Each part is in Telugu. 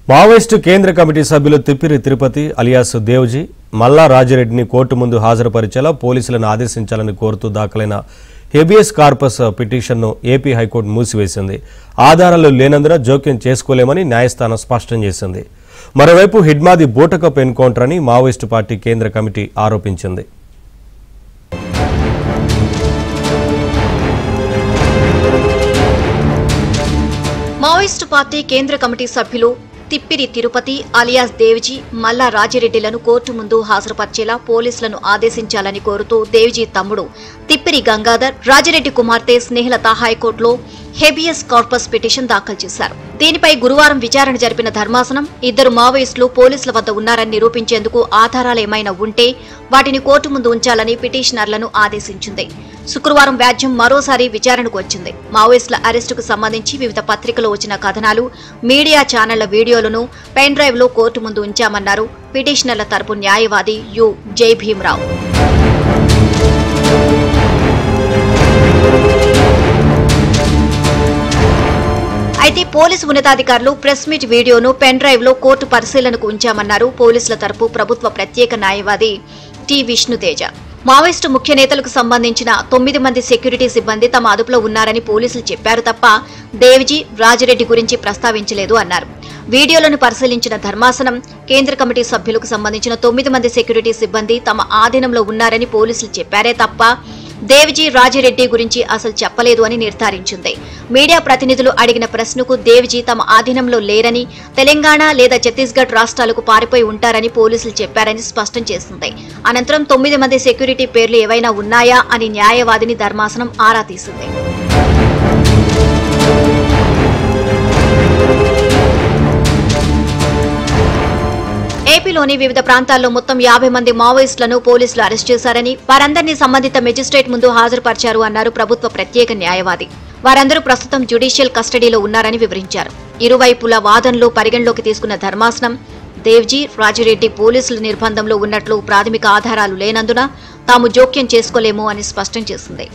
మావోయిస్టు కేంద్ర కమిటీ సభ్యులు తిప్పిరి తిరుపతి అలియాస్ దేవ్జీ మల్లా రాజిరెడ్డిని కోర్టు ముందు హాజరుపరిచేలా పోలీసులను ఆదేశించాలని కోరుతూ దాఖలైన హెబియస్ కార్పస్ పిటిషన్ను ఏపీ హైకోర్టు మూసివేసింది. ఆధారాలు లేనందున జోక్యం చేసుకోలేమని న్యాయస్థానం స్పష్టం చేసింది. మరోవైపు హిడ్మాది బూటకప్ ఎన్కౌంటర్ అని మావోయిస్టు పార్టీ కేంద్ర కమిటీ ఆరోపించింది. మావోయిస్టు పార్టీ కేంద్ర కమిటీ సభ్యులు తిప్పిరి తిరుపతి అలియాస్ దేవ్జీ మల్లా రాజిరెడ్డిలను కోర్టు ముందు హాజరుపర్చేలా పోలీసులను ఆదేశించాలని కోరుతూ దేవ్జీ తమ్ముడు తిప్పిరి గంగాధర్, రాజిరెడ్డి కుమార్తె స్నేహలత హైకోర్టులో హెబియస్ కార్పస్ పిటిషన్ దాఖలు చేశారు. దీనిపై గురువారం విచారణ జరిపిన ధర్మాసనం ఇద్దరు మావోయిస్టులు పోలీసుల వద్ద ఉన్నారని నిరూపించేందుకు ఆధారాలు ఏమైనా ఉంటే వాటిని కోర్టు ముందు ఉంచాలని పిటిషనర్లను ఆదేశించింది. శుక్రవారం వ్యాజ్యం మరోసారి విచారణకు వచ్చింది. మావోయిస్టుల అరెస్టుకు సంబంధించి వివిధ పత్రికల్లో వచ్చిన కథనాలు, మీడియా ఛానళ్ల వీడియోలను పెన్ డ్రైవ్ లో కోర్టు ముందు ఉంచామన్నారు పిటిషనర్ల తరపు న్యాయవాది యు జై భీమరావు. అయితే పోలీసు ఉన్నతాధికారులు ప్రెస్ మీట్ వీడియోను పెన్ డ్రైవ్ లో కోర్టు పరిశీలనకు ఉంచామన్నారు పోలీసుల తరపు ప్రభుత్వ ప్రత్యేక న్యాయవాది టి విష్ణుతేజ. మావోయిస్టు ముఖ్య నేతలకు సంబంధించిన 9 మంది సెక్యూరిటీ సిబ్బంది తమ అదుపులో ఉన్నారని పోలీసులు చెప్పారు తప్ప దేవ్జీ, రాజిరెడ్డి గురించి ప్రస్తావించలేదు అన్నారు. వీడియోలను పరిశీలించిన ధర్మాసనం కేంద్ర కమిటీ సభ్యులకు సంబంధించిన 9 మంది సెక్యూరిటీ సిబ్బంది తమ ఆధీనంలో ఉన్నారని పోలీసులు చెప్పారే తప్ప దేవ్జీ, రాజిరెడ్డి గురించి అసలు చెప్పలేదు అని నిర్ధారించింది. మీడియా ప్రతినిధులు అడిగిన ప్రశ్నకు దేవ్జీ తమ ఆధీనంలో లేరని, తెలంగాణ లేదా ఛత్తీస్గఢ్ రాష్ట్రాలకు పారిపోయి ఉంటారని పోలీసులు చెప్పారని స్పష్టం చేసింది. అనంతరం 9 మంది సెక్యూరిటీ పేర్లు ఏవైనా ఉన్నాయా అని న్యాయవాదిని ధర్మాసనం ఆరా తీసింది. ఏపీలోని వివిధ ప్రాంతాల్లో మొత్తం 50 మంది మావోయిస్టులను పోలీసులు అరెస్ట్ చేశారని, వారందరినీ సంబంధిత మెజిస్ట్రేట్ ముందు హాజరుపరిచారు అన్నారు ప్రభుత్వ ప్రత్యేక న్యాయవాది. వారందరూ ప్రస్తుతం జ్యుడిషియల్ కస్టడీలో ఉన్నారని వివరించారు. ఇరువైపుల వాదనలు పరిగణలోకి తీసుకున్న ధర్మాసనం దేవ్జీ, రాజిరెడ్డి పోలీసుల నిర్బంధంలో ఉన్నట్లు ప్రాథమిక ఆధారాలు లేనందున తాము జోక్యం చేసుకోలేము అని స్పష్టం చేసింది.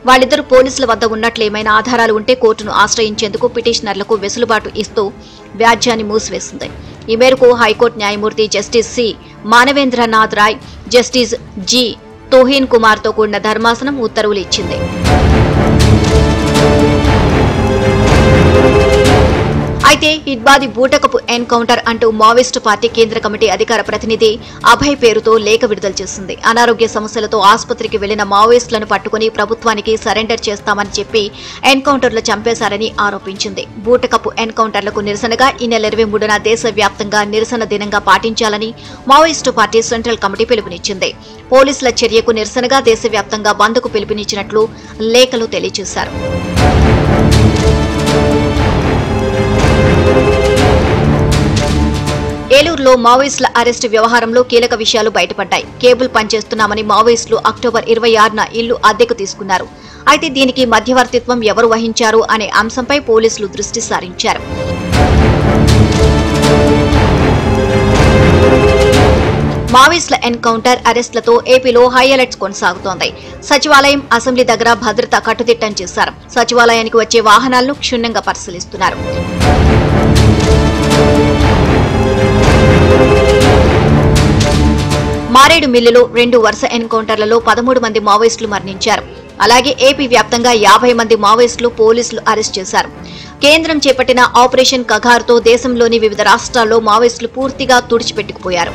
వాళ్ళిద్దరూ పోలీసుల వద్ద ఉన్నట్లు ఏమైనా ఆధారాలు ఉంటే కోర్టును ఆశ్రయించేందుకు పిటిషనర్లకు వెసులుబాటు ఇస్తూ వ్యాజ్యాన్ని మూసివేసింది. ఈ మేరకు హైకోర్టు న్యాయమూర్తి justice C Manavendranath Roy, justice G Tohin Kumar తో కూడిన ధర్మాసనం ఉత్తర్వులు ఇచ్చింది. అయితే హిడ్బాది బూటకపు ఎన్కౌంటర్ అంటూ మావోయిస్టు పార్టీ కేంద్ర కమిటీ అధికార ప్రతినిధి అభయ్ పేరుతో లేఖ విడుదల చేసింది. అనారోగ్య సమస్యలతో ఆసుపత్రికి వెళ్లిన మావోయిస్టులను పట్టుకుని ప్రభుత్వానికి సరెండర్ చేస్తామని చెప్పి ఎన్కౌంటర్లు చంపేశారని ఆరోపించింది. బూటకపు ఎన్కౌంటర్లకు నిరసనగా ఈ నెల 23న దేశవ్యాప్తంగా నిరసన దినంగా పాటించాలని మావోయిస్టు పార్టీ సెంట్రల్ కమిటీ పిలుపునిచ్చింది. పోలీసుల చర్యకు నిరసనగా దేశవ్యాప్తంగా బంద్కు పిలుపునిచ్చినట్లు లేఖలో తెలియజేశారు. ఏలూరులో మావోయిస్టుల అరెస్టు వ్యవహారంలో కీలక విషయాలు బయటపడ్డాయి. కేబుల్ పనిచేస్తున్నామని మావోయిస్టులు అక్టోబర్ 26న ఇల్లు అద్దెకు తీసుకున్నారు. అయితే దీనికి మధ్యవర్తిత్వం ఎవరు వహించారు అనే అంశంపై పోలీసులు దృష్టి సారించారు. మావోయిస్టుల ఎన్కౌంటర్, అరెస్టులతో ఏపీలో హై అలర్ట్స్ కొనసాగుతోంది. సచివాలయం, అసెంబ్లీ దగ్గర భద్రత కట్టుదిట్టం చేశారు. సచివాలయానికి వచ్చే వాహనాలను క్షుణ్ణంగా పరిశీలిస్తున్నారు. మారేడు మిల్లులో 2 వరుస ఎన్కౌంటర్లలో 13 మంది మావోయిస్టులు మరణించారు. అలాగే ఏపీ వ్యాప్తంగా 50 మంది మావోయిస్టులు పోలీసులు అరెస్ట్ చేశారు. కేంద్రం చేపట్టిన ఆపరేషన్ కగార్తో దేశంలోని వివిధ రాష్ట్రాల్లో మావోయిస్టులు పూర్తిగా తుడిచిపెట్టుకుపోయారు.